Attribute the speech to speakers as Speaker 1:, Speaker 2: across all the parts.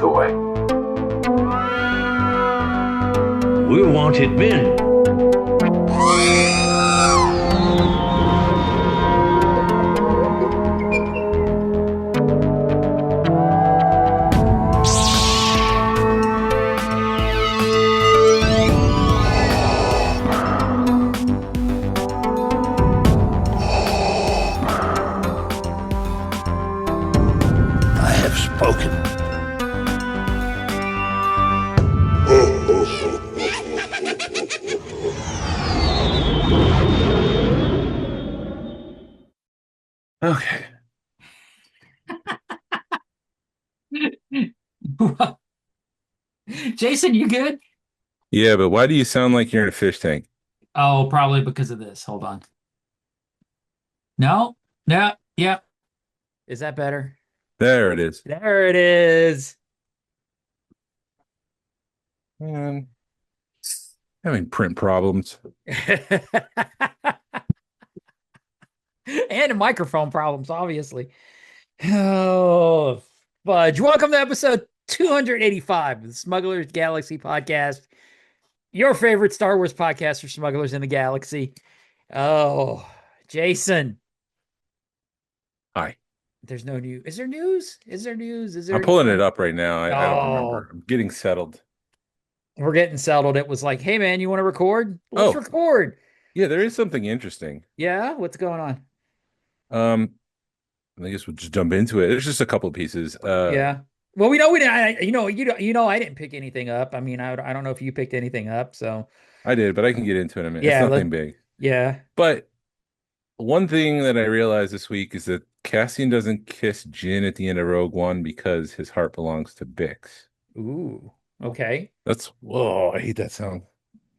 Speaker 1: the way.
Speaker 2: We're wanted men.
Speaker 3: I have spoken.
Speaker 4: Okay.
Speaker 5: Jason, you good?
Speaker 4: Yeah, but why do you sound like you're in a fish tank?
Speaker 5: Oh, probably because of this. Hold on. No, no, yeah. Is that better?
Speaker 4: There it is.
Speaker 5: There it is.
Speaker 4: Man, having print problems.
Speaker 5: And microphone problems, obviously. Oh, fudge. Welcome to episode 285 of the Smugglers Galaxy podcast. Your favorite Star Wars podcast for smugglers in the galaxy. Oh, Jason.
Speaker 4: Hi.
Speaker 5: There's no news. Is there news? Is there news? Is there
Speaker 4: I'm pulling it up right now. I don't
Speaker 5: Oh.
Speaker 4: remember. I'm getting settled.
Speaker 5: We're getting settled. It was like, hey man, you want to record? Let's
Speaker 4: Oh.
Speaker 5: record.
Speaker 4: Yeah, there is something interesting.
Speaker 5: Yeah, what's going on?
Speaker 4: I guess we'll just jump into it. There's just a couple of pieces.
Speaker 5: Yeah. Well, we know we didn't. I didn't pick anything up. I mean, I don't know if you picked anything up. So
Speaker 4: I did, but I can get into it in a minute.
Speaker 5: Yeah,
Speaker 4: It's nothing big.
Speaker 5: yeah.
Speaker 4: But one thing that I realized this week is that Cassian doesn't kiss Jin at the end of Rogue One because his heart belongs to Bix.
Speaker 5: Ooh. Okay.
Speaker 4: Whoa, I hate that sound.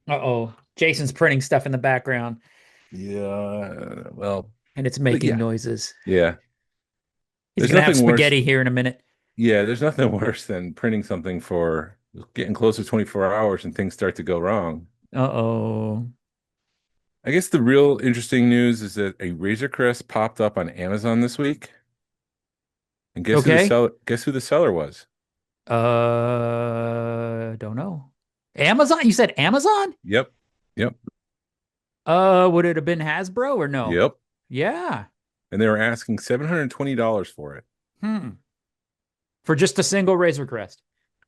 Speaker 5: Uh-oh. Jason's printing stuff in the background,
Speaker 4: Yeah, well,
Speaker 5: and it's making
Speaker 4: yeah.
Speaker 5: noises.
Speaker 4: Yeah.
Speaker 5: He's
Speaker 4: There's
Speaker 5: gonna have
Speaker 4: nothing worse.
Speaker 5: spaghetti here in a minute.
Speaker 4: Yeah, there's nothing worse than printing something for getting close to 24 hours and things start to go wrong.
Speaker 5: Uh-oh.
Speaker 4: I guess the real interesting news is that a Razor Crest popped up on Amazon this week. And
Speaker 5: Okay.
Speaker 4: Guess who the seller was?
Speaker 5: Don't know. Amazon? You said Amazon?
Speaker 4: Yep. Yep.
Speaker 5: Would it have been Hasbro or no?
Speaker 4: Yep.
Speaker 5: Yeah.
Speaker 4: And they were asking $720 for it.
Speaker 5: For just a single Razor Crest.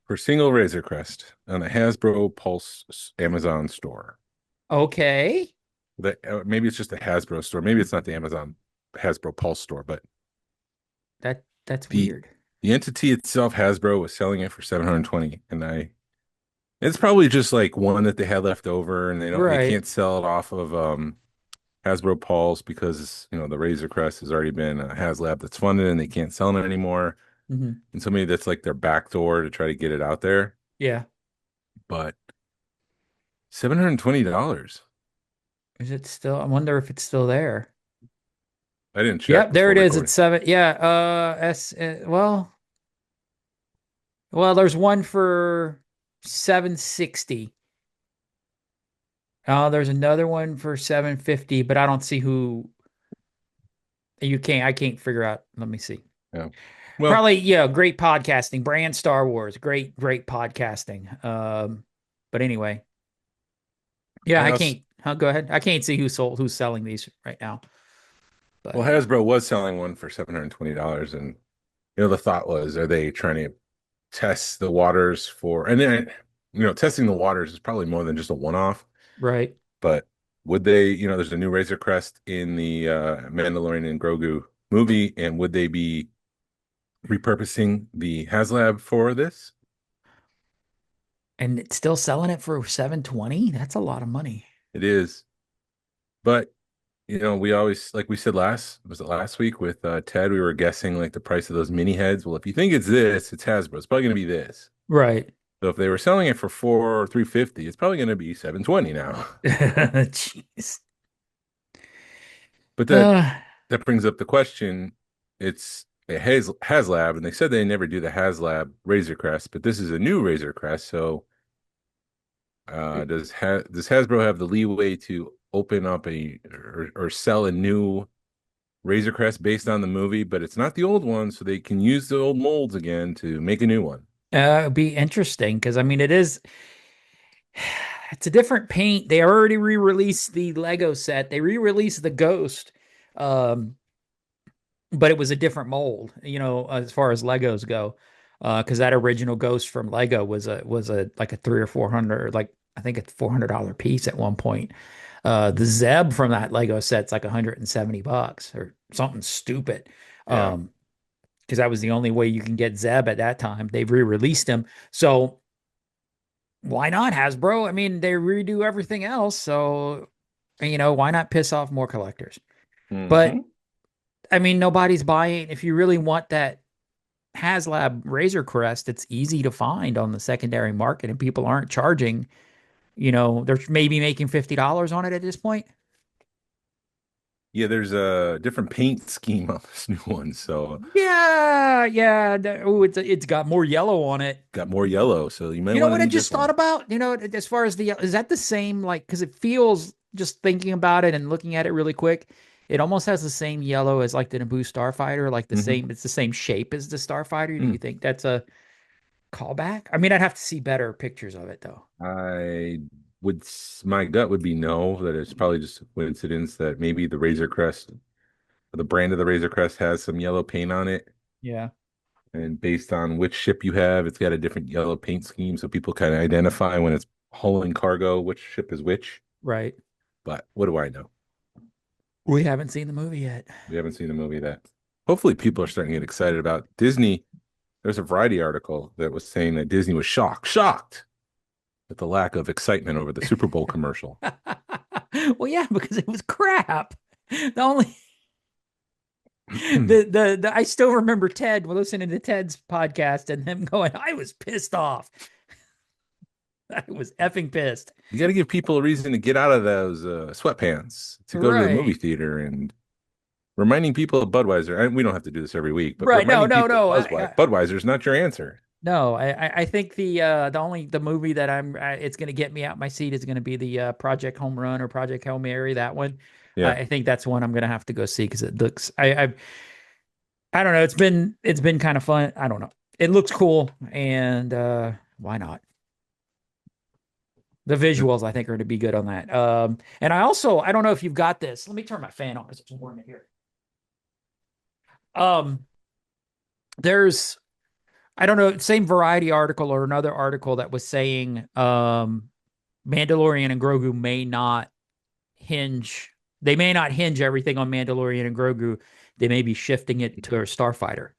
Speaker 4: For a single Razor Crest on the Hasbro Pulse Amazon store.
Speaker 5: Okay.
Speaker 4: Maybe it's just a Hasbro store. Maybe it's not the Amazon Hasbro Pulse store, but
Speaker 5: That's weird.
Speaker 4: the entity itself, Hasbro, was selling it for $720, and it's probably just like one that they had left over, and they
Speaker 5: Right.
Speaker 4: can't sell it off of Hasbro Pulse because the Razor Crest has already been a HasLab that's funded, and they can't sell it anymore.
Speaker 5: Mhm.
Speaker 4: And so maybe that's like their back door to try to get it out there.
Speaker 5: Yeah.
Speaker 4: But $720.
Speaker 5: Is it still? I wonder if it's still there.
Speaker 4: I didn't check.
Speaker 5: Yep, there it
Speaker 4: before
Speaker 5: is.
Speaker 4: recording.
Speaker 5: It's 7. Yeah. Well, there's one for 760. There's another one for 750, but I don't see who. I can't figure out. Let me see.
Speaker 4: Yeah. Well,
Speaker 5: Probably, yeah, great podcasting. Brand Star Wars. Great podcasting. But anyway. Yeah,
Speaker 4: I
Speaker 5: I
Speaker 4: also-
Speaker 5: can't. Go ahead. I can't see who's selling these right now. But
Speaker 4: well, Hasbro was selling one for $720, and the thought was, are they trying to test the waters for? And then, testing the waters is probably more than just a one-off.
Speaker 5: right.
Speaker 4: But would they? There's a new Razor Crest in the Mandalorian and Grogu movie, and would they be repurposing the HasLab for this?
Speaker 5: And it's still selling it for 720. That's a lot of money.
Speaker 4: It is, but we always, like we said last week with Ted, we were guessing like the price of those mini heads. Well, if you think it's this, it's Hasbro. It's probably going to be this.
Speaker 5: Right.
Speaker 4: So if they were selling it for $350, it's probably going to be $720 now.
Speaker 5: Jeez.
Speaker 4: But that brings up the question. It's a HasLab, and they said they never do the HasLab Razor Crest, but this is a new Razor Crest. So does Hasbro have the leeway to open up or sell a new Razor Crest based on the movie, but it's not the old one, so they can use the old molds again to make a new one?
Speaker 5: It'd be interesting because I mean it's a different paint. They already re-released the Lego set. They re-released the Ghost. Um, but it was a different mold, as far as Legos go. Because that original Ghost from Lego was a like a three or four hundred, like I think it's $400 piece at one point. The Zeb from that Lego set's like $170 or something stupid.
Speaker 4: Yeah.
Speaker 5: Because that was the only way you can get Zeb at that time. They've re-released him, so why not Hasbro? I mean, they redo everything else, so why not piss off more collectors? But
Speaker 4: Hmm.
Speaker 5: I mean, nobody's buying. If you really want that HasLab Razor Crest, it's easy to find on the secondary market, and people aren't charging. They're maybe making $50 on it at this point.
Speaker 4: Yeah, there's a different paint scheme on this new one, so
Speaker 5: Yeah, yeah. Oh, it's got more yellow on it.
Speaker 4: got more yellow. So you might
Speaker 5: You know
Speaker 4: want to
Speaker 5: what I
Speaker 4: be
Speaker 5: just thought
Speaker 4: different.
Speaker 5: about? As far as is that the same, like, because it feels, just thinking about it and looking at it really quick, it almost has the same yellow as like the Naboo Starfighter, like
Speaker 4: Hmm.
Speaker 5: it's the same shape as the Starfighter. Do
Speaker 4: Mm.
Speaker 5: you think that's a callback? I mean, I'd have to see better pictures of it though.
Speaker 4: I my gut would be no, that it's probably just a coincidence that maybe the Razor Crest, the brand of the Razor Crest has some yellow paint on it.
Speaker 5: Yeah,
Speaker 4: And based on which ship you have, it's got a different yellow paint scheme. So people kind of identify when it's hauling cargo, which ship is which.
Speaker 5: right.
Speaker 4: But what do I know?
Speaker 5: We haven't seen the movie yet.
Speaker 4: We haven't seen a movie that hopefully people are starting to get excited about. Disney, there's a Variety article that was saying that Disney was shocked at the lack of excitement over the Super Bowl commercial.
Speaker 5: Well, yeah, because it was crap. The only the I still remember Ted listening to Ted's podcast and him going, I was pissed off. I was effing pissed.
Speaker 4: You got to give people a reason to get out of those sweatpants to go to the movie
Speaker 5: Right.
Speaker 4: theater and reminding people of Budweiser. And we don't have to do this every week, but
Speaker 5: Right. No,
Speaker 4: reminding
Speaker 5: no,
Speaker 4: people
Speaker 5: no.
Speaker 4: of Budweiser is not your answer.
Speaker 5: No, I think the movie that it's going to get me out my seat is going to be the Project Home Run or Project Hail Mary, that one.
Speaker 4: Yeah.
Speaker 5: I think that's one I'm going to have to go see because it looks I don't know, it's been kind of fun. I don't know. It looks cool, and why not? The visuals I think are to be good on that. And I don't know if you've got this. Let me turn my fan on because it's warm in here. Um there's I don't know, same Variety article or another article that was saying Mandalorian and Grogu may not hinge everything on Mandalorian and Grogu. They may be shifting it to a Starfighter.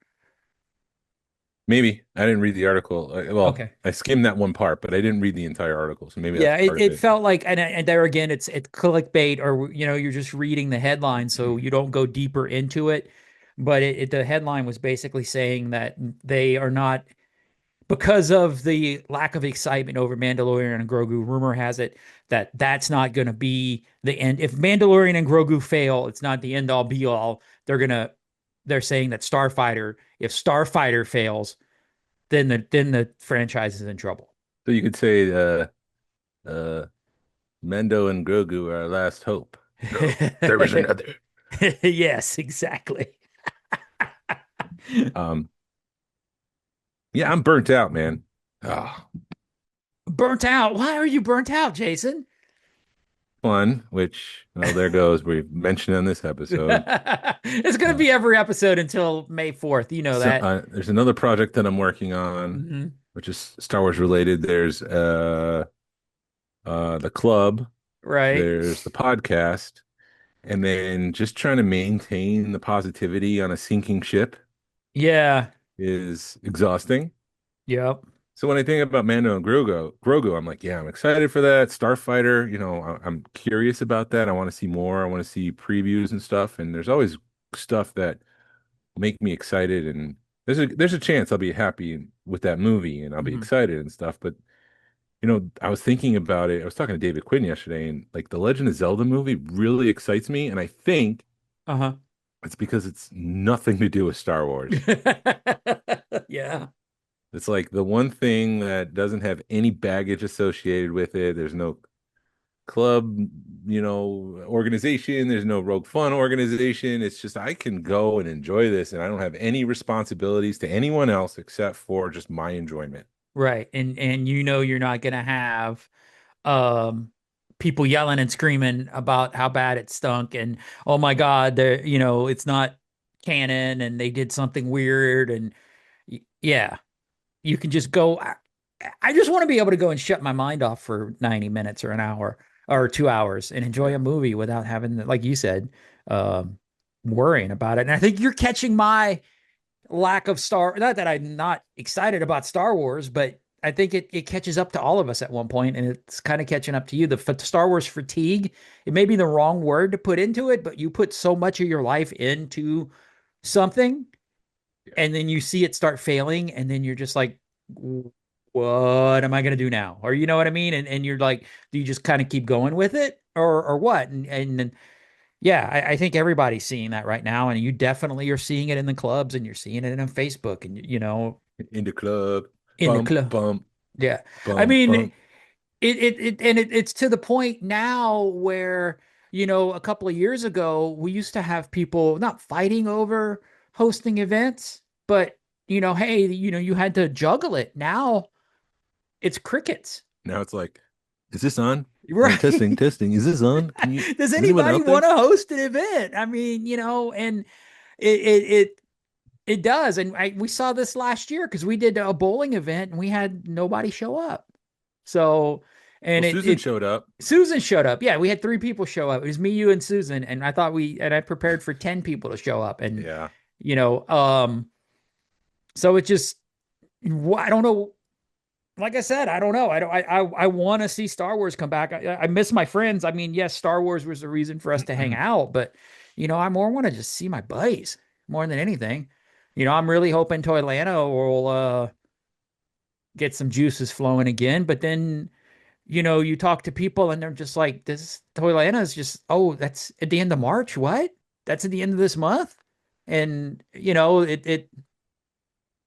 Speaker 4: Maybe I didn't read the article. Well,
Speaker 5: Okay.
Speaker 4: I skimmed that one part, but I didn't read the entire article. So maybe that's
Speaker 5: Yeah,
Speaker 4: part of
Speaker 5: it
Speaker 4: it.
Speaker 5: felt like, and there again, it's clickbait, or you're just reading the headline, so you don't go deeper into it. But the headline was basically saying that they are not, because of the lack of excitement over Mandalorian and Grogu. Rumor has it that that's not going to be the end. If Mandalorian and Grogu fail, it's not the end all be all. They're saying that if Starfighter fails, then the franchise is in trouble.
Speaker 4: So you could say uh Mendo and Grogu are our last hope. No, there is another.
Speaker 5: Yes, exactly.
Speaker 4: Um, yeah, I'm burnt out, man. Oh,
Speaker 5: Burnt out. Why are you burnt out, Jason?
Speaker 4: fun, which well, there goes. We've mentioned on this episode.
Speaker 5: It's going to
Speaker 4: Uh,
Speaker 5: be every episode until May 4th. You know that.
Speaker 4: there's another project that I'm working on,
Speaker 5: Mhm.
Speaker 4: which is Star Wars related. There's the club,
Speaker 5: Right.
Speaker 4: there's the podcast, and then just trying to maintain the positivity on a sinking ship
Speaker 5: Yeah.
Speaker 4: is exhausting.
Speaker 5: Yep.
Speaker 4: So when I think about Mando and Grogu, I'm like, yeah, I'm excited for that. Starfighter, I'm curious about that. I want to see more. I want to see previews and stuff. And there's always stuff that make me excited. And there's a chance I'll be happy with that movie and I'll be
Speaker 5: Mhm.
Speaker 4: excited and stuff. But I was thinking about it. I was talking to David Quinn yesterday, and like the Legend of Zelda movie really excites me. And I think
Speaker 5: Uh-huh.
Speaker 4: it's because it's nothing to do with Star Wars.
Speaker 5: Yeah.
Speaker 4: It's like the one thing that doesn't have any baggage associated with it. There's no club, organization. There's no Rogue Fun organization. It's just I can go and enjoy this, and I don't have any responsibilities to anyone else except for just my enjoyment.
Speaker 5: Right. And you're not gonna have um people yelling and screaming about how bad it stunk and oh my God, it's not canon and they did something weird and yeah, you can just go. I just want to be able to go and shut my mind off for 90 minutes or an hour or 2 hours and enjoy
Speaker 4: Yeah.
Speaker 5: a movie without having, like you said, um, worrying about it. And I think you're catching my lack of not that I'm not excited about Star Wars, but I think it catches up to all of us at one point, and it's kind of catching up to you. The Star Wars fatigue, it may be the wrong word to put into it, but you put so much of your life into something
Speaker 4: Yeah.
Speaker 5: and then you see it start failing, and then you're just like, what am I going to do now? Or you know what I mean? And you're like, do you just kind of keep going with it or what? And yeah, I think everybody's seeing that right now. And you definitely are seeing it in the clubs and you're seeing it on Facebook and,
Speaker 4: In the club,
Speaker 5: in the
Speaker 4: bump,
Speaker 5: club.
Speaker 4: bump,
Speaker 5: Yeah. I
Speaker 4: bump,
Speaker 5: mean,
Speaker 4: bump.
Speaker 5: it's to the point now where, a couple of years ago, we used to have people not fighting over hosting events, but, hey, you had to juggle it. Now it's crickets.
Speaker 4: Now it's like, is this on? Testing,
Speaker 5: Right.
Speaker 4: testing. Is this on?
Speaker 5: Does
Speaker 4: Is anyone
Speaker 5: anybody
Speaker 4: out there?
Speaker 5: want to host an event? I mean, and it it it, it does. And we saw this last year because we did a bowling event and we had nobody show up. So,
Speaker 4: Well,
Speaker 5: and
Speaker 4: Susan showed up.
Speaker 5: Susan showed up. Yeah, we had three people show up. It was me, you, and Susan. And I prepared for 10 people to show up. And,
Speaker 4: Yeah.
Speaker 5: you know, um, so it just, I don't know. Like I said, I don't know. I don't. I want to see Star Wars come back. I miss my friends. I mean, yes, Star Wars was the reason for us to hang out, but I more want to just see my buddies more than anything. I'm really hoping Toylanta will get some juices flowing again. But then, you talk to people and they're just like, "This Toylanta is just that's at the end of March. What? That's at the end of this month." And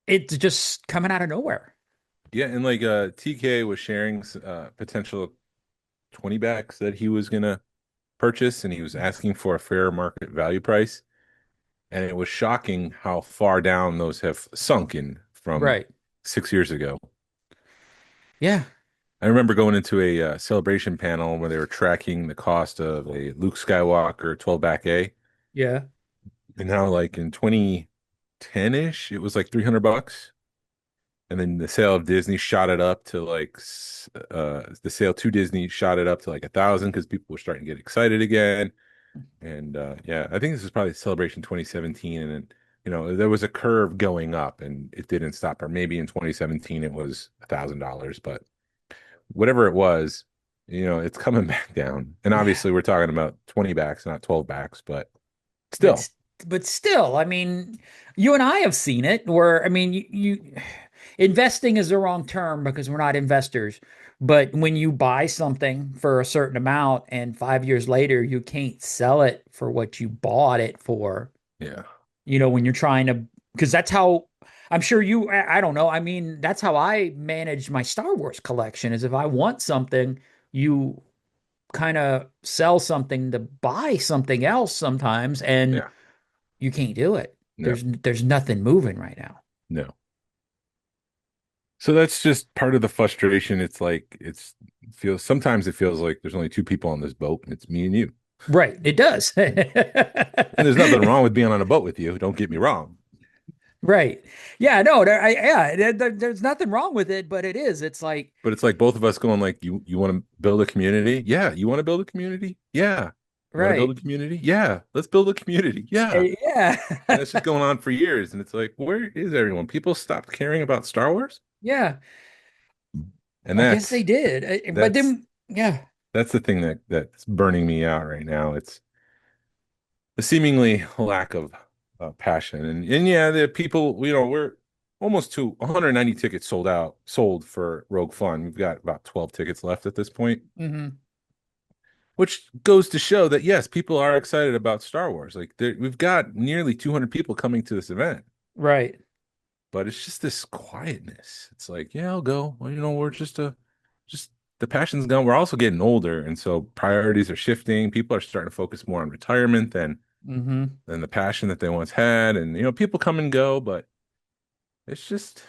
Speaker 5: it's just coming out of nowhere.
Speaker 4: Yeah, and like TK was sharing potential 20 backs that he was gonna purchase, and he was asking for a fair market value price. And it was shocking how far down those have sunken from
Speaker 5: Right.
Speaker 4: 6 years ago.
Speaker 5: Yeah.
Speaker 4: I remember going into a celebration panel where they were tracking the cost of a Luke Skywalker 12 back A.
Speaker 5: Yeah.
Speaker 4: And now, like in 2010-ish, it was like $300. And then the sale of Disney shot it up to the sale to Disney shot it up to like 1,000 because people were starting to get excited again. And yeah, I think this is probably Celebration 2017, and then, there was a curve going up, and it didn't stop. Or maybe in 2017 it was $1,000, but whatever it was, it's coming back down. And
Speaker 5: Yeah.
Speaker 4: obviously, we're talking about 20 backs, not 12 backs, but
Speaker 5: But
Speaker 4: still,
Speaker 5: but still, I mean, you and I have seen it where I mean, you investing is the wrong term because we're not investors. But when you buy something for a certain amount and 5 years later you can't sell it for what you bought it for,
Speaker 4: yeah,
Speaker 5: when you're trying to, because that's how I'm sure I don't know. I mean, that's how I manage my Star Wars collection is if I want something, you kind of sell something to buy something else sometimes, and
Speaker 4: yeah,
Speaker 5: you can't do it.
Speaker 4: no,
Speaker 5: There's nothing moving right now.
Speaker 4: no. So that's just part of the frustration. It's like feels sometimes it feels like there's only two people on this boat, and it's me and you.
Speaker 5: Right. It does.
Speaker 4: And there's nothing wrong with being on a boat with you. Don't get me wrong.
Speaker 5: Right. Yeah, no, there's nothing wrong with it, but it is. It's like,
Speaker 4: But it's like both of us going like, you want to build a community? Yeah. You want to build a community? Yeah. You want to build
Speaker 5: right.
Speaker 4: a community? Yeah. Let's build a community. Yeah.
Speaker 5: Yeah.
Speaker 4: And it's just going on for years. And it's like, where is everyone? People stopped caring about Star Wars?
Speaker 5: Yeah.
Speaker 4: And
Speaker 5: I guess they did. But
Speaker 4: that's
Speaker 5: then, yeah.
Speaker 4: that's the thing that's burning me out right now. It's the seemingly lack of passion. And yeah, the people, we're almost to 190 tickets sold for Rogue Fun. We've got about 12 tickets left at this point.
Speaker 5: Hmm.
Speaker 4: Which goes to show that yes, people are excited about Star Wars. Like we've got nearly 200 people coming to this event,
Speaker 5: Right.
Speaker 4: but it's just this quietness. It's like, yeah, I'll go. Well, we're just the passion's gone. We're also getting older, and so priorities are shifting. People are starting to focus more on retirement
Speaker 5: Hmm.
Speaker 4: than the passion that they once had. And people come and go, but it's just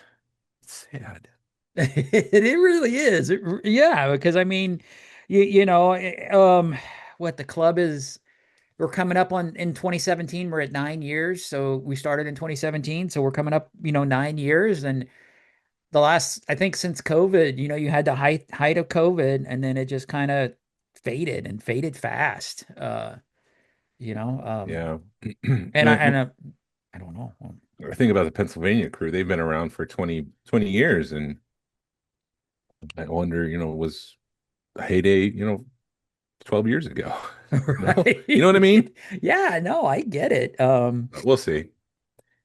Speaker 4: sad.
Speaker 5: It really is. Yeah, because I mean, what the club is, we're coming up on in 2017, we're at 9 years. So we started in 2017. So we're coming up, 9 years. And the last, I think since COVID, you had the height of COVID and then it just kind of faded and faded fast. You know,
Speaker 4: Yeah.
Speaker 5: and I don't know.
Speaker 4: I think about the Pennsylvania crew. They've been around for 20 years, and I wonder, was the heyday, 12 years ago. No? You know what I
Speaker 5: Right.
Speaker 4: mean?
Speaker 5: Yeah, no, I get it.
Speaker 4: We'll see.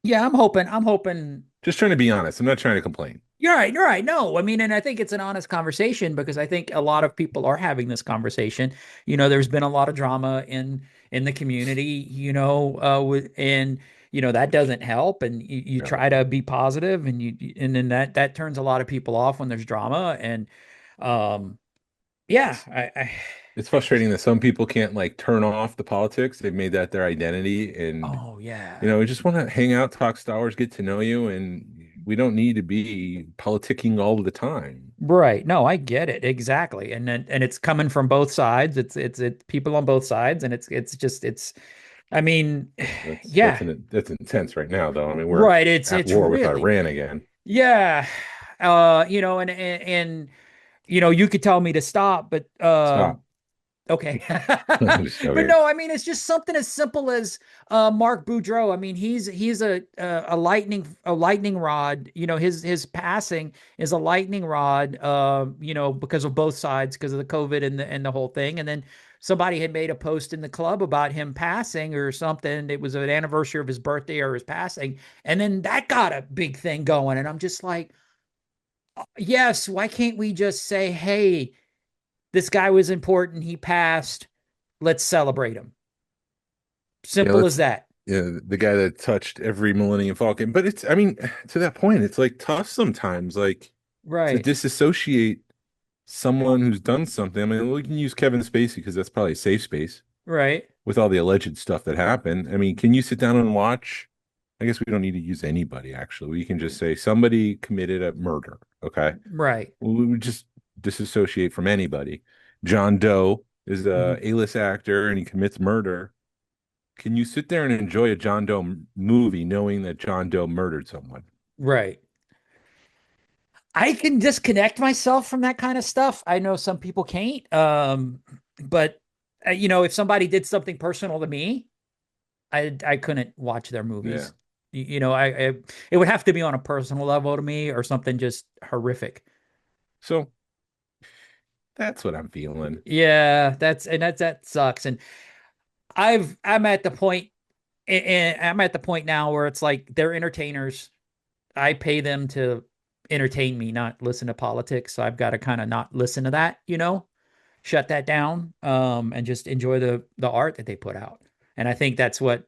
Speaker 5: Yeah, I'm hoping
Speaker 4: Just trying to be honest. I'm not trying to complain.
Speaker 5: you're right, you're right. No, I mean, and I think it's an honest conversation because I think a lot of people are having this conversation. There's been a lot of drama in the community, and that doesn't help. And you
Speaker 4: No.
Speaker 5: try to be positive, and then that turns a lot of people off when there's drama. And um, yeah,
Speaker 4: It's
Speaker 5: it's just
Speaker 4: frustrating that some people can't like turn off the politics. They've made that their identity, and
Speaker 5: oh yeah.
Speaker 4: we just want to hang out, talk Star Wars, get to know you, and we don't need to be politicking all the time.
Speaker 5: Right. No, I get it. Exactly. And it's coming from both sides. It's people on both sides and it's just I mean,
Speaker 4: That's
Speaker 5: yeah.
Speaker 4: that's intense right now, though. I mean, we're
Speaker 5: Right. It's
Speaker 4: at
Speaker 5: it's
Speaker 4: war with
Speaker 5: really
Speaker 4: Iran again.
Speaker 5: yeah. And you could tell me to stop, but
Speaker 4: Stop.
Speaker 5: okay.
Speaker 4: I'm just
Speaker 5: But
Speaker 4: joking.
Speaker 5: no, I mean it's just something as simple as Mark Boudreau. I mean he's a lightning rod. His passing is a lightning rod because of both sides because of the COVID and the whole thing. And then somebody had made a post in the club about him passing or something. It was an anniversary of his birthday or his passing. And then that got a big thing going and I'm just like, yes, why can't we just say, "Hey, this guy was important. He passed. Let's celebrate him."
Speaker 4: Yeah,
Speaker 5: Simple as that.
Speaker 4: the guy that touched every Millennium Falcon. But I mean, to that point, it's like tough sometimes, like to
Speaker 5: Right.
Speaker 4: disassociate someone who's done something. I mean, we can use Kevin Spacey because that's probably a safe space
Speaker 5: Right.
Speaker 4: with all the alleged stuff that happened. I mean, can you sit down and watch? I guess we don't need to use anybody, actually. We can just say somebody committed a murder. Okay.
Speaker 5: Right.
Speaker 4: We would just disassociate from anybody. John Doe is
Speaker 5: Mhm.
Speaker 4: a A-list actor and he commits murder. Can you sit there and enjoy a John Doe movie knowing that John Doe murdered someone?
Speaker 5: Right. I can disconnect myself from that kind of stuff. I know some people can't. But if somebody did something personal to me, I couldn't watch their
Speaker 4: Yeah.
Speaker 5: movies. I it would have to be on a personal level to me or something just horrific.
Speaker 4: So that's what I'm feeling.
Speaker 5: Yeah, that sucks. And I'm at the point and I'm at the point now where it's like they're entertainers. I pay them to entertain me, not listen to politics. So I've got to kind of not listen to that, shut that down, and just enjoy the art that they put out. And I think that's why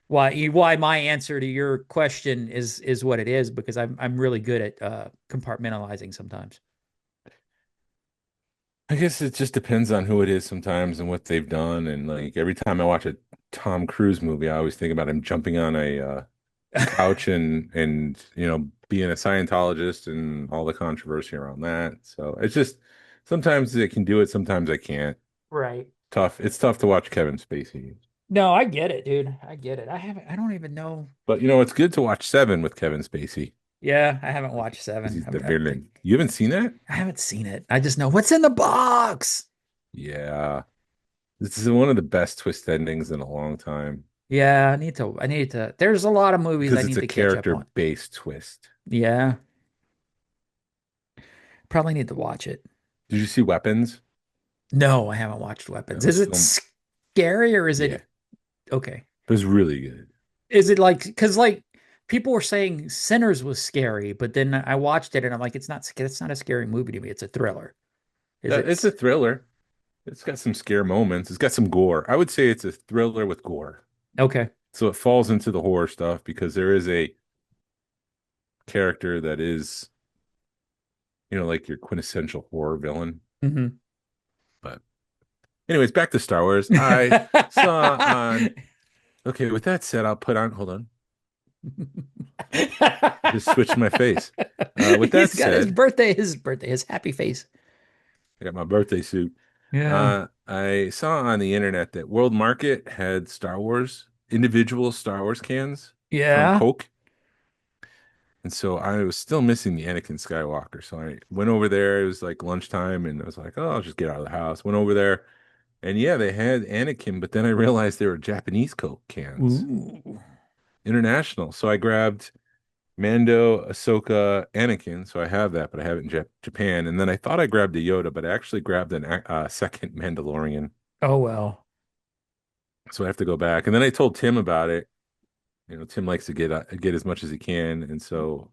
Speaker 5: my answer to your question is what it is because I'm really good at compartmentalizing sometimes.
Speaker 4: I guess it just depends on who it is sometimes and what they've done. And like every time I watch a Tom Cruise movie, I always think about him jumping on a couch and being a Scientologist and all the controversy around that. So it's just sometimes I can do it, sometimes I can't.
Speaker 5: Right.
Speaker 4: Tough. It's tough to watch Kevin Spacey.
Speaker 5: No, I get it, dude. I get it. I don't even know.
Speaker 4: But it's good to watch Seven with Kevin Spacey
Speaker 5: Yeah, I haven't watched
Speaker 4: because
Speaker 5: Seven.
Speaker 4: he's the villain. You haven't seen that?
Speaker 5: I haven't seen it. I just know what's in the box.
Speaker 4: Yeah. This is one of the best twist endings in a long time
Speaker 5: Yeah, I need to. There's a lot of movies I
Speaker 4: because it's
Speaker 5: need
Speaker 4: a
Speaker 5: to catch up on.
Speaker 4: character-based twist.
Speaker 5: Yeah, probably need to watch it.
Speaker 4: Did you see Weapons?
Speaker 5: No, I haven't watched Weapons.
Speaker 4: No,
Speaker 5: Is it
Speaker 4: film.
Speaker 5: scary or is
Speaker 4: Yeah,
Speaker 5: it okay?
Speaker 4: it was really good.
Speaker 5: Is it like because like people were saying Sinners was scary, but then I watched it and I'm like, it's not a scary movie to me. It's a thriller. Is it?
Speaker 4: It's a thriller. It's got some scare moments. It's got some gore. I would say it's a thriller with gore.
Speaker 5: Okay.
Speaker 4: So it falls into the horror stuff because there is a character that is, like your quintessential horror villain.
Speaker 5: Hmm.
Speaker 4: But anyways, back to Star Wars. I saw on. Okay, with that said, I'll put on. Hold on, just switched my face. With that
Speaker 5: He's got
Speaker 4: said,
Speaker 5: his birthday, his happy face.
Speaker 4: I got my birthday suit.
Speaker 5: Yeah.
Speaker 4: I saw on the internet that World Market had individual Star Wars cans from
Speaker 5: Yeah.
Speaker 4: Coke. And so I was still missing the Anakin Skywalker. So I went over there. It was like lunchtime, and I was like, oh, I'll just get out of the house. Went over there, and yeah, they had Anakin, but then I realized they were Japanese Coke cans,
Speaker 5: Ooh.
Speaker 4: international. So I grabbed Mando, Ahsoka, Anakin. So I have that, but I have it in Japan. And then I thought I grabbed a Yoda, but I actually grabbed a second Mandalorian.
Speaker 5: Oh well.
Speaker 4: So I have to go back. And then I told Tim about it. Tim likes to get as much as he can, and so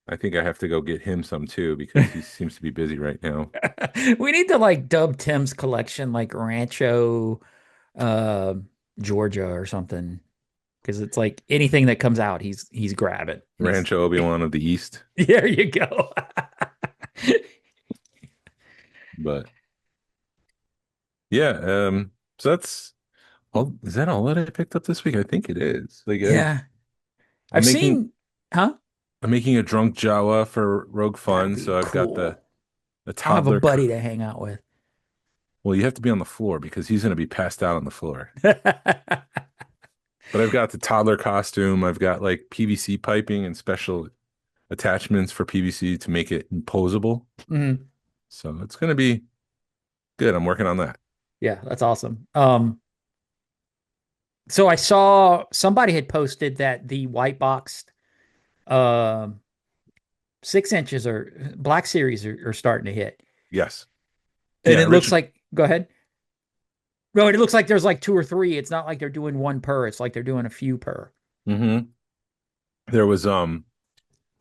Speaker 4: I think I have to go get him some too because he seems to be busy right now.
Speaker 5: We need to like dub Tim's collection like Rancho uh Georgia or something. Because it's like anything that comes out, he's grabbing.
Speaker 4: Rancho Obi-Wan of the East.
Speaker 5: There you go.
Speaker 4: But yeah, so that's all. Is that all that I picked up this week? I think it is.
Speaker 5: Yeah.
Speaker 4: I'm
Speaker 5: I've
Speaker 4: making
Speaker 5: seen, huh?
Speaker 4: I'm making a drunk Jawa for Rogue
Speaker 5: That'd
Speaker 4: Fun,
Speaker 5: be
Speaker 4: so I've got
Speaker 5: cool.
Speaker 4: the
Speaker 5: I'll have a
Speaker 4: toddler.
Speaker 5: buddy to hang out with.
Speaker 4: Well, you have to be on the floor because he's going to be passed out on the floor. But I've got the toddler costume. I've got like PVC piping and special attachments for PVC to make it imposable.
Speaker 5: Mhm.
Speaker 4: So it's going to be good. I'm working on that.
Speaker 5: Yeah, that's awesome. So I saw somebody had posted that the white boxed um 6 inches or Black Series are starting to hit.
Speaker 4: Yes.
Speaker 5: And
Speaker 4: Yeah.
Speaker 5: it looks
Speaker 4: Richard.
Speaker 5: like, go ahead. No, it looks like there's like two or three. It's not like they're doing one per. It's like they're doing a few per.
Speaker 4: Hmm. There was the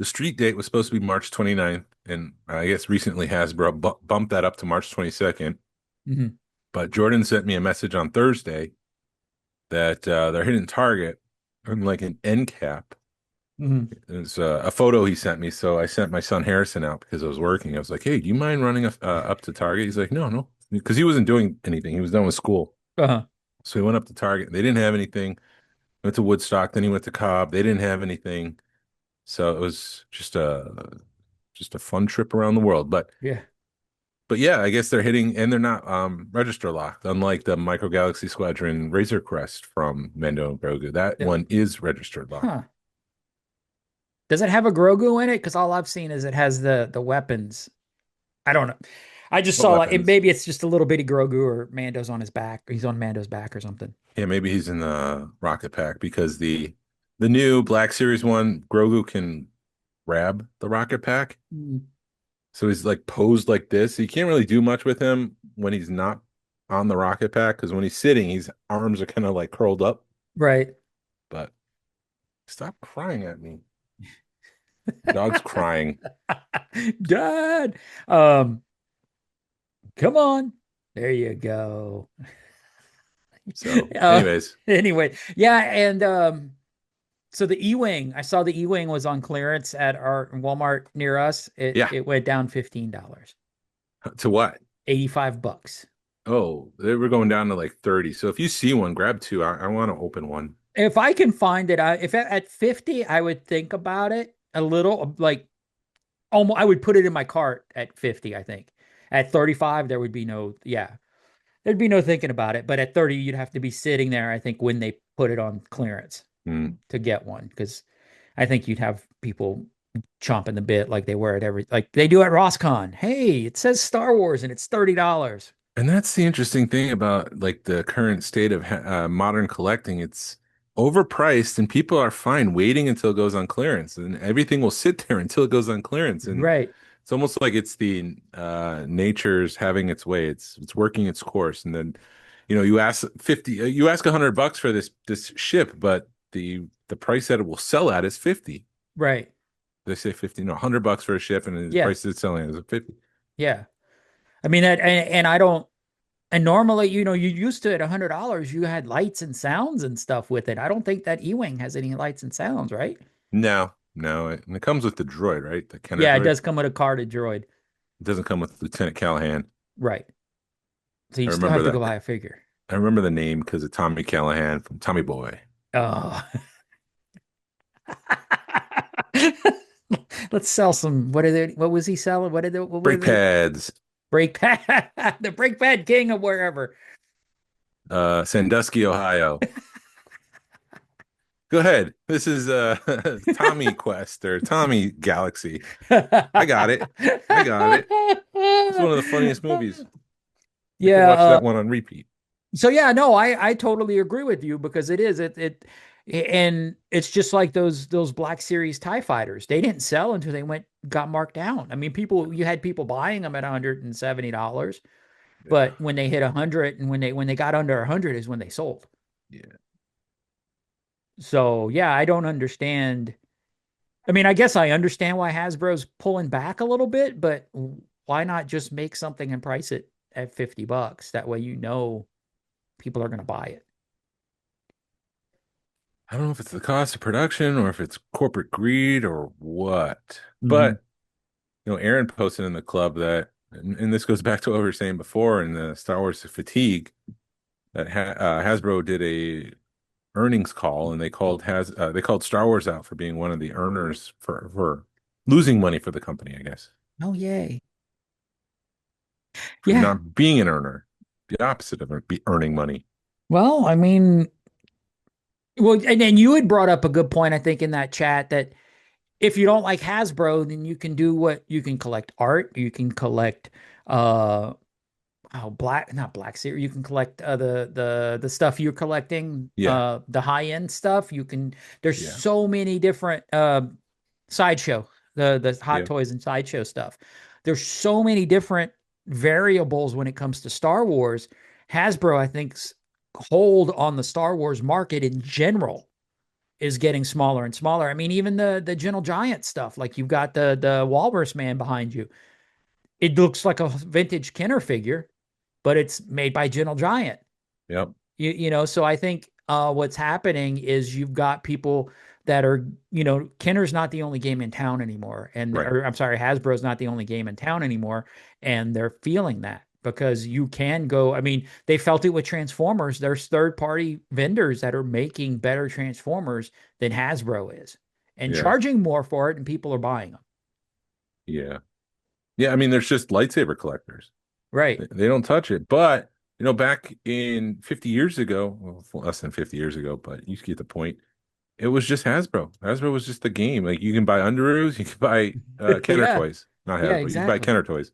Speaker 4: street date was supposed to be March 29th, and I guess recently Hasbro bumped that up to March 22nd.
Speaker 5: Hmm.
Speaker 4: But Jordan sent me a message on Thursday that they're hitting target on like an end cap.
Speaker 5: Hmm.
Speaker 4: It's a photo he sent me, so I sent my son Harrison out because I was working. I was like, "Hey, do you mind running up to Target?" He's like, "No, no," because he wasn't doing anything. He was done with school,
Speaker 5: Uh-huh.
Speaker 4: so he went up to Target. They didn't have anything. Went to Woodstock, then he went to Cobb. They didn't have anything, so it was just a fun trip around the world.
Speaker 5: Yeah.
Speaker 4: But yeah, I guess they're hitting, and they're not register locked, unlike the Micro Galaxy Squadron Razor Crest from Mando and Grogu. That
Speaker 5: Yeah.
Speaker 4: one is registered locked.
Speaker 5: Huh. Does it have a Grogu in it? Because all I've seen is it has the weapons. I don't know. I just
Speaker 4: What
Speaker 5: saw like
Speaker 4: weapons?
Speaker 5: maybe it's just a little bitty Grogu or Mando's on his back. He's on Mando's back or something.
Speaker 4: Yeah, maybe he's in the rocket pack because the new Black Series one, Grogu can grab the rocket pack.
Speaker 5: Mm.
Speaker 4: So he's like posed like this. So you can't really do much with him when he's not on the rocket pack because when he's sitting, his arms are kind of like curled up.
Speaker 5: Right.
Speaker 4: But stop crying at me. Dog's crying.
Speaker 5: Dad. Um, come on. There you go.
Speaker 4: So,
Speaker 5: Uh,
Speaker 4: anyways,
Speaker 5: anyway, yeah, and so the E-Wing, I saw the E-Wing was on clearance at our Walmart near us. It
Speaker 4: yeah.
Speaker 5: it went down $15.
Speaker 4: To what?
Speaker 5: $85.
Speaker 4: Oh, they were going down to like 30. So if you see one, grab two. I want to open one.
Speaker 5: If I can find it, if at 50, I would think about it a little, like almost I would put it in my cart at 50, I think. At 35, there would be there'd be no thinking about it. But at 30, you'd have to be sitting there, I think, when they put it on clearance
Speaker 4: Hmm.
Speaker 5: to get one. Because I think you'd have people chomping the bit like they were at like they do at Roscon. Hey, it says Star Wars and it's $30.
Speaker 4: And that's the interesting thing about like the current state of modern collecting. It's overpriced, and people are fine waiting until it goes on clearance, and everything will sit there until it goes on clearance. And
Speaker 5: Right,
Speaker 4: it's almost like it's the nature's having its way. It's working its course, and then you ask $100 for this ship, but the price that it will sell at is 50.
Speaker 5: right.
Speaker 4: They say 50, no, $100 for a ship, and the
Speaker 5: Yeah,
Speaker 4: price it's selling is 50.
Speaker 5: yeah. I mean, and I don't. And normally, you used to at $100, you had lights and sounds and stuff with it. I don't think that E-Wing has any lights and sounds, right?
Speaker 4: No, no, and it comes with the droid, right? The Kenner
Speaker 5: Yeah, it
Speaker 4: droid.
Speaker 5: does come with a carded droid.
Speaker 4: It doesn't come with Lieutenant Callahan.
Speaker 5: Right. So
Speaker 4: I
Speaker 5: you still
Speaker 4: remember
Speaker 5: have to go
Speaker 4: that.
Speaker 5: buy a figure.
Speaker 4: I remember the name because of Tommy Callahan from Tommy Boy.
Speaker 5: Oh. Let's sell some. What are they? What was he selling? What did they, what were
Speaker 4: Brake
Speaker 5: they?
Speaker 4: pads,
Speaker 5: Brake pad, the brake pad king of wherever.
Speaker 4: Sandusky, Ohio. Go ahead. This is Tommy Quest or Tommy Galaxy. I got it. I got it. It's one of the funniest movies. I could
Speaker 5: Yeah.
Speaker 4: watch that one on repeat.
Speaker 5: So yeah, no, I totally agree with you because it is it and it's just like those Black Series TIE fighters. They didn't sell until they got marked down. I mean, you had people buying them at $170,
Speaker 4: Yeah.
Speaker 5: but when they hit 100 and when they got under 100 is when they sold.
Speaker 4: Yeah.
Speaker 5: So yeah, I don't understand. I mean, I guess I understand why Hasbro's pulling back a little bit, but why not just make something and price it at $50? That way, people are going to buy it.
Speaker 4: I don't know if it's the cost of production or if it's corporate greed or what.
Speaker 5: Hmm.
Speaker 4: But, Aaron posted in the club that, and this goes back to what we were saying before in the Star Wars fatigue, that Hasbro did a earnings call and they called Star Wars out for being one of the earners for losing money for the company, I guess,
Speaker 5: Oh, yay.
Speaker 4: for
Speaker 5: Yeah.
Speaker 4: not being an earner, the opposite of earning money.
Speaker 5: Well, I mean, well, and then you had brought up a good point, I think, in that chat that if you don't like Hasbro, then you can do what you can collect art, you can collect uh black not black series, you can collect the stuff you're collecting,
Speaker 4: Yeah,
Speaker 5: the high-end stuff. There's
Speaker 4: yeah,
Speaker 5: so many different sideshow, the Hot
Speaker 4: yeah,
Speaker 5: Toys and sideshow stuff. There's so many different variables when it comes to Star Wars. Hasbro, I think's hold on the Star Wars market in general is getting smaller and smaller. I mean, even the Gentle Giant stuff, like you've got the Walrus Man behind you. It looks like a vintage Kenner figure, but it's made by Gentle Giant.
Speaker 4: yep,
Speaker 5: So I think what's happening is you've got people that are, Kenner's not the only game in town anymore.
Speaker 4: right,
Speaker 5: Or I'm sorry, Hasbro's not the only game in town anymore. And they're feeling that because you can go, I mean, they felt it with Transformers. There's third party vendors that are making better Transformers than Hasbro is and
Speaker 4: yeah,
Speaker 5: charging more for it, and people are buying them.
Speaker 4: yeah, yeah. I mean, there's just lightsaber collectors.
Speaker 5: Right.
Speaker 4: They don't touch it. But, back in 50 years ago, well, less than 50 years ago, but you get the point. It was just Hasbro. Hasbro was just the game. Like you can buy Underoos, you can buy Kenner
Speaker 5: Yeah.
Speaker 4: toys. Not
Speaker 5: Yeah,
Speaker 4: Hasbro. You can buy
Speaker 5: exactly.
Speaker 4: Kenner toys.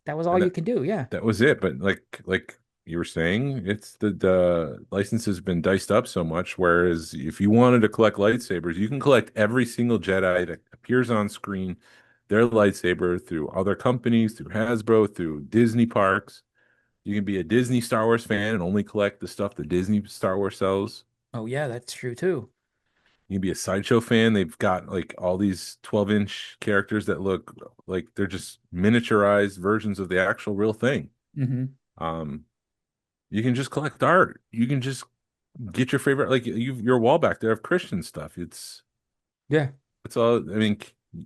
Speaker 5: That was all
Speaker 4: And
Speaker 5: you can do. Yeah.
Speaker 4: that was it. But like you were saying, it's the license has been diced up so much. Whereas if you wanted to collect lightsabers, you can collect every single Jedi that appears on screen, their lightsaber through other companies, through Hasbro, through Disney parks. You can be a Disney Star Wars fan and only collect the stuff that Disney Star Wars sells.
Speaker 5: Oh, yeah, that's true too.
Speaker 4: You can be a sideshow fan. They've got like all these 12-inch characters that look like they're just miniaturized versions of the actual real thing.
Speaker 5: Hmm.
Speaker 4: Um, you can just collect art. You can just get your favorite, like your wall back there of Christian stuff.
Speaker 5: Yeah.
Speaker 4: It's all, I mean,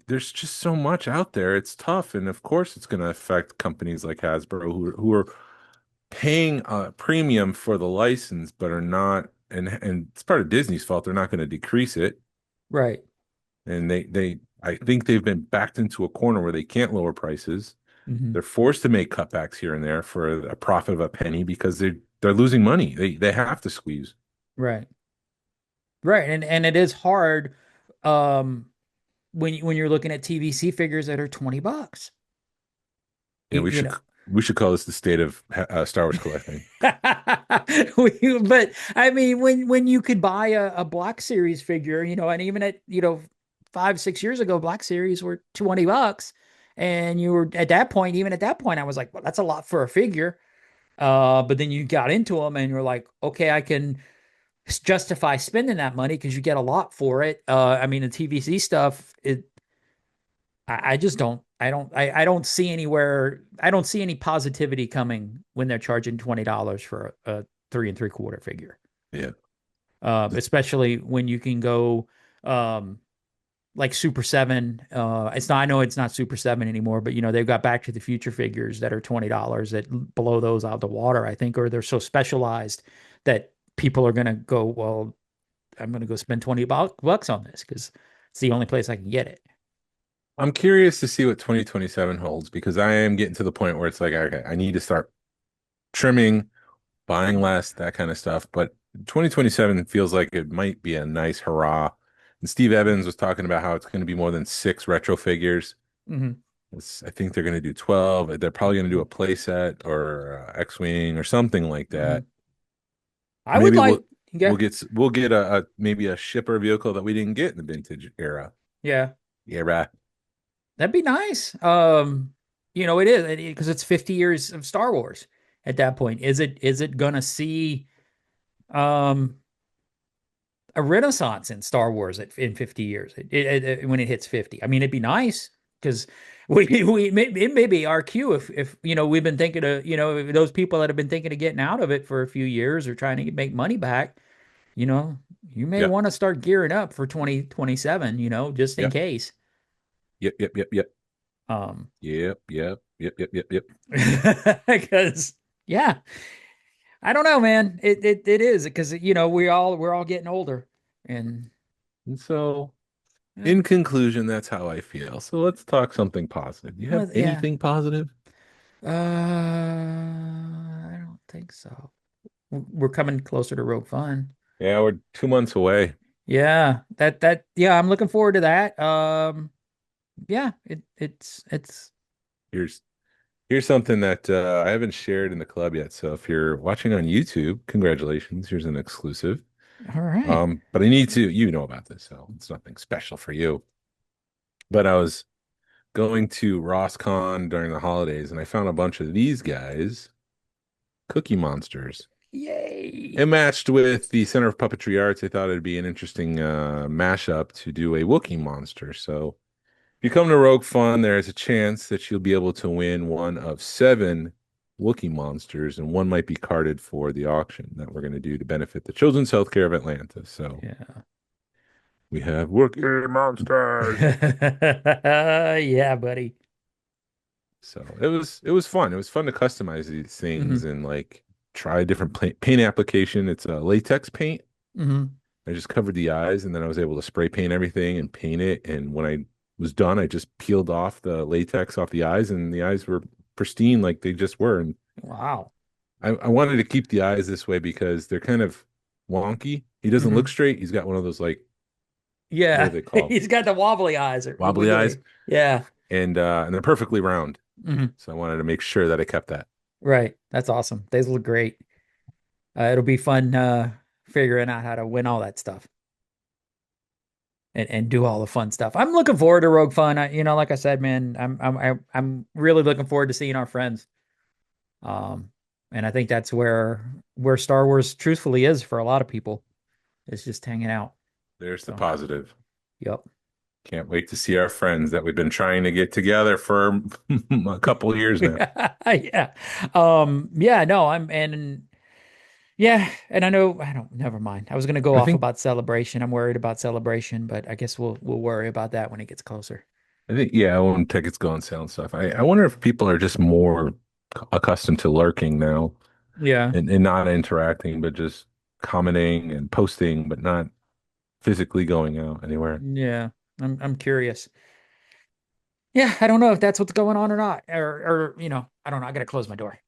Speaker 4: there's just so much out there. It's tough. And of course it's going to affect companies like Hasbro who are paying a premium for the license, but are not, and it's part of Disney's fault. They're not going to decrease it.
Speaker 5: Right.
Speaker 4: And I think they've been backed into a corner where they can't lower prices.
Speaker 5: Hmm.
Speaker 4: They're forced to make cutbacks here and there for a profit of a penny because they're losing money. They have to squeeze.
Speaker 5: Right. Right. And it is hard um when you're looking at TVC figures that are $20.
Speaker 4: Yeah,
Speaker 5: You know.
Speaker 4: we should call this the state of Star Wars collecting.
Speaker 5: But I mean, when you could buy a Black Series figure, and even at, 5, 6 years ago, Black Series were $20. And you were at that point, even at that point, I was like, well, that's a lot for a figure. But then you got into them and you're like, okay, I can justify spending that money because you get a lot for it. I mean, the TVC stuff, I just don't, I don't see anywhere, I don't see any positivity coming when they're charging $20 for a 3 3/4 figure.
Speaker 4: Yeah.
Speaker 5: Especially when you can go, um, like Super 7. It's not, I know it's not Super 7 anymore, but they've got Back to the Future figures that are $20 that blow those out of the water, I think, or they're so specialized that people are going to go, well, I'm going to go spend 20 bucks on this because it's the only place I can get it.
Speaker 4: I'm curious to see what 2027 holds because I am getting to the point where it's like, okay, I need to start trimming, buying less, that kind of stuff. But 2027 feels like it might be a nice hurrah. And Steve Evans was talking about how it's going to be more than 6 retro figures.
Speaker 5: Hmm.
Speaker 4: I think they're going to do 12. They're probably going to do a play set or X-Wing or something like
Speaker 5: Hmm.
Speaker 4: that.
Speaker 5: I would
Speaker 4: Maybe
Speaker 5: like,
Speaker 4: we'll
Speaker 5: yeah,
Speaker 4: get a maybe a shipper vehicle that we didn't get in the vintage era.
Speaker 5: yeah,
Speaker 4: Era.
Speaker 5: that'd be nice. It is because it's 50 years of Star Wars at that point. Is it gonna see um a renaissance in Star Wars in 50 years when it hits 50? I mean, it'd be nice because it may be our cue if we've been thinking of those people that have been thinking of getting out of it for a few years or trying to make money back. You know, you may
Speaker 4: Yep.
Speaker 5: want to start gearing up for 2027. Just in
Speaker 4: Yep.
Speaker 5: case.
Speaker 4: Yep. Yep. Yep. Yep.
Speaker 5: Um,
Speaker 4: Yep. Yep. Yep. Yep. Yep. Yep.
Speaker 5: because yeah, I don't know, man. It is because we're all getting older, and
Speaker 4: And so,
Speaker 5: yeah,
Speaker 4: in conclusion, that's how I feel. So let's talk something positive. Do you have
Speaker 5: well, yeah.
Speaker 4: anything positive?
Speaker 5: I don't think so. We're coming closer to Rogue Fun.
Speaker 4: Yeah, we're 2 months away.
Speaker 5: Yeah, yeah, I'm looking forward to that. Yeah, it's
Speaker 4: Here's here's something that I haven't shared in the club yet. So if you're watching on YouTube, congratulations. Here's an exclusive.
Speaker 5: all right.
Speaker 4: But I need to, you know about this, so it's nothing special for you. But I was going to RossCon during the holidays and I found a bunch of these guys, Cookie Monsters.
Speaker 5: Yay.
Speaker 4: It matched with the Center of Puppetry Arts. I thought it'd be an interesting mashup to do a Wookiee monster. So if you come to Rogue Fun, there's a chance that you'll be able to win one of 7 Wookiee monsters, and one might be carded for the auction that we're going to do to benefit the Children's Healthcare of Atlanta. So
Speaker 5: Yeah.
Speaker 4: we have Wookiee monsters.
Speaker 5: Yeah, buddy.
Speaker 4: So it was fun. It was fun to customize these things
Speaker 5: Hmm.
Speaker 4: and like try a different paint application. It's a latex paint.
Speaker 5: Hmm.
Speaker 4: I just covered the eyes and then I was able to spray paint everything and paint it. And when I was done, I just peeled off the latex off the eyes and the eyes were pristine like they just were. And
Speaker 5: Wow.
Speaker 4: I wanted to keep the eyes this way because they're kind of wonky. He doesn't look
Speaker 5: Hmm.
Speaker 4: straight. He's got one of those like, what are
Speaker 5: Yeah,
Speaker 4: they called?
Speaker 5: he's got the wobbly eyes or
Speaker 4: Wobbly eyes.
Speaker 5: wiggly. Yeah.
Speaker 4: And they're perfectly round.
Speaker 5: Hmm.
Speaker 4: So I wanted to make sure that I kept that.
Speaker 5: Right. That's awesome. They look great. It'll be fun figuring out how to win all that stuff and do all the fun stuff. I'm looking forward to Rogue Fun. Like I said, man, I'm really looking forward to seeing our friends. Um, and I think that's where Star Wars truthfully is for a lot of people. It's just hanging out.
Speaker 4: There's the
Speaker 5: So,
Speaker 4: positive.
Speaker 5: yep.
Speaker 4: Can't wait to see our friends that we've been trying to get together for a couple years now.
Speaker 5: Yeah. Yeah, no, and I know I don't never mind. I was gonna go
Speaker 4: I
Speaker 5: off
Speaker 4: think
Speaker 5: about Celebration. I'm worried about Celebration, but I guess we'll worry about that when it gets closer.
Speaker 4: I think yeah, when tickets go on sale and stuff. I wonder if people are just more accustomed to lurking now
Speaker 5: Yeah.
Speaker 4: and not interacting, but just commenting and posting, but not physically going out anywhere.
Speaker 5: Yeah. I'm curious. Yeah, I don't know if that's what's going on or not. Or I don't know. I gotta close my door.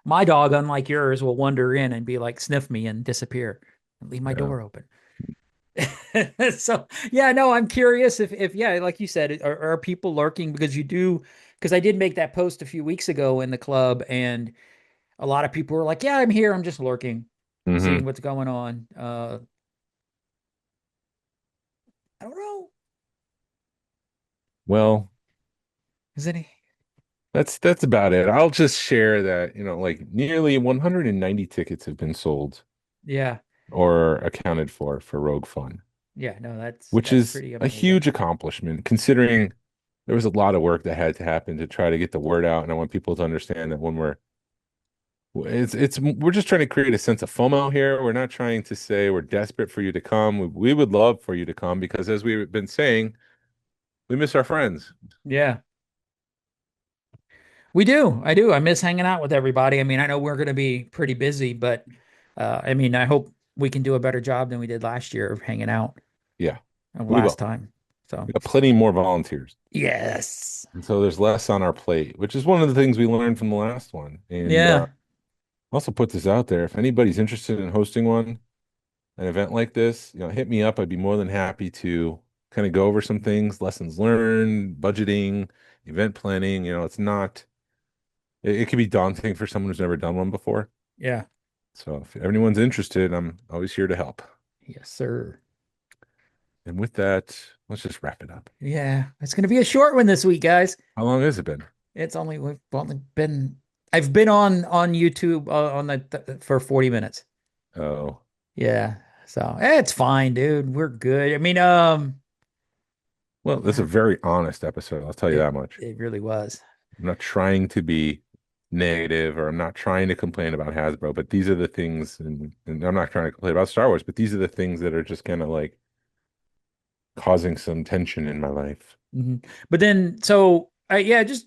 Speaker 5: My dog, unlike yours, will wander in and be like, sniff me and disappear and leave my
Speaker 4: Yeah.
Speaker 5: door open. So yeah, no, I'm curious if yeah, like you said, are people lurking because I did make that post a few weeks ago in the club and a lot of people were like, yeah, I'm here, I'm just lurking, seeing
Speaker 4: Hmm.
Speaker 5: what's going on. I don't know.
Speaker 4: Well,
Speaker 5: Is any
Speaker 4: that's about it. I'll just share that, like nearly 190 tickets have been sold
Speaker 5: yeah,
Speaker 4: or accounted for Rogue Fun,
Speaker 5: yeah, no, that's
Speaker 4: which
Speaker 5: that's
Speaker 4: is
Speaker 5: pretty
Speaker 4: a
Speaker 5: amazing.
Speaker 4: huge accomplishment considering there was a lot of work that had to happen to try to get the word out. And I want people to understand that when we're It's we're just trying to create a sense of FOMO here. We're not trying to say we're desperate for you to come. We would love for you to come because as we've been saying, we miss our friends.
Speaker 5: Yeah, we do. I do. I miss hanging out with everybody. I mean, I know we're going to be pretty busy, but I mean, I hope we can do a better job than we did last year of hanging out
Speaker 4: Yeah, we
Speaker 5: last
Speaker 4: will.
Speaker 5: time. So,
Speaker 4: We got plenty more volunteers.
Speaker 5: yes.
Speaker 4: And so there's less on our plate, which is one of the things we learned from the last one. And
Speaker 5: Yeah.
Speaker 4: also put this out there. If anybody's interested in hosting an event like this, hit me up. I'd be more than happy to kind of go over some things, lessons learned, budgeting, event planning. It's not, it can be daunting for someone who's never done one before.
Speaker 5: Yeah.
Speaker 4: So if anyone's interested, I'm always here to help.
Speaker 5: Yes, sir.
Speaker 4: And with that, let's just wrap it up.
Speaker 5: Yeah. It's going to be a short one this week, guys.
Speaker 4: How long has it been?
Speaker 5: We've only been, I've been on YouTube on for 40 minutes.
Speaker 4: Oh,
Speaker 5: Yeah. So it's fine, dude. We're good. I mean,
Speaker 4: well, this is a very honest episode. I'll tell you
Speaker 5: it,
Speaker 4: that much.
Speaker 5: it really was.
Speaker 4: I'm not trying to be negative or I'm not trying to complain about Hasbro, but these are the things, and I'm not trying to complain about Star Wars, but these are the things that are just kind of like causing some tension in my life.
Speaker 5: Mhm. But then, so yeah, just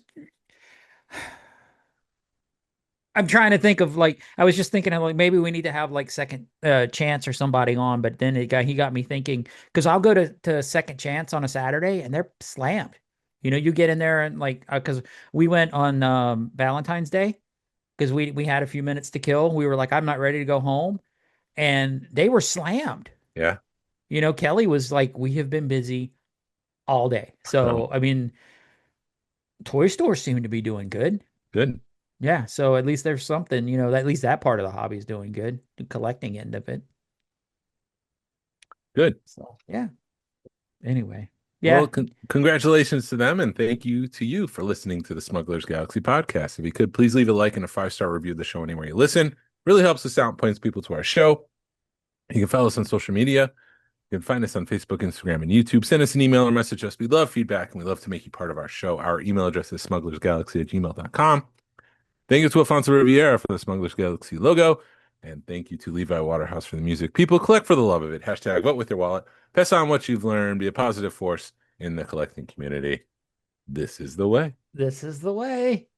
Speaker 5: I'm trying to think of like I was just thinking of like maybe we need to have like second chance or somebody on, but then he got me thinking because I'll go to second chance on a Saturday and they're slammed. You get in there and like because we went on Valentine's Day because we had a few minutes to kill. We were like, I'm not ready to go home, and they were slammed.
Speaker 4: Yeah.
Speaker 5: Kelly was like, we have been busy all day.
Speaker 4: Oh,
Speaker 5: So I mean, toy stores seem to be doing good.
Speaker 4: good.
Speaker 5: Yeah, so at least there's something, at least that part of the hobby is doing good, the collecting end of it.
Speaker 4: Good.
Speaker 5: So, yeah. Anyway,
Speaker 4: Well,
Speaker 5: yeah,
Speaker 4: congratulations to them and thank you to you for listening to the Smugglers Galaxy podcast. If you could, please leave a like and a 5-star review of the show anywhere you listen. Really helps us out and points people to our show. You can follow us on social media. You can find us on Facebook, Instagram, and YouTube. Send us an email or message us. We love feedback and we love to make you part of our show. Our email address is smugglersgalaxy@gmail.com. Thank you to Afonso Riviera for the Smugglers Galaxy logo. And thank you to Levi Waterhouse for the music. People, collect for the love of it. Hashtag vote with your wallet. Pass on what you've learned. Be a positive force in the collecting community. This is the way.
Speaker 5: this is the way.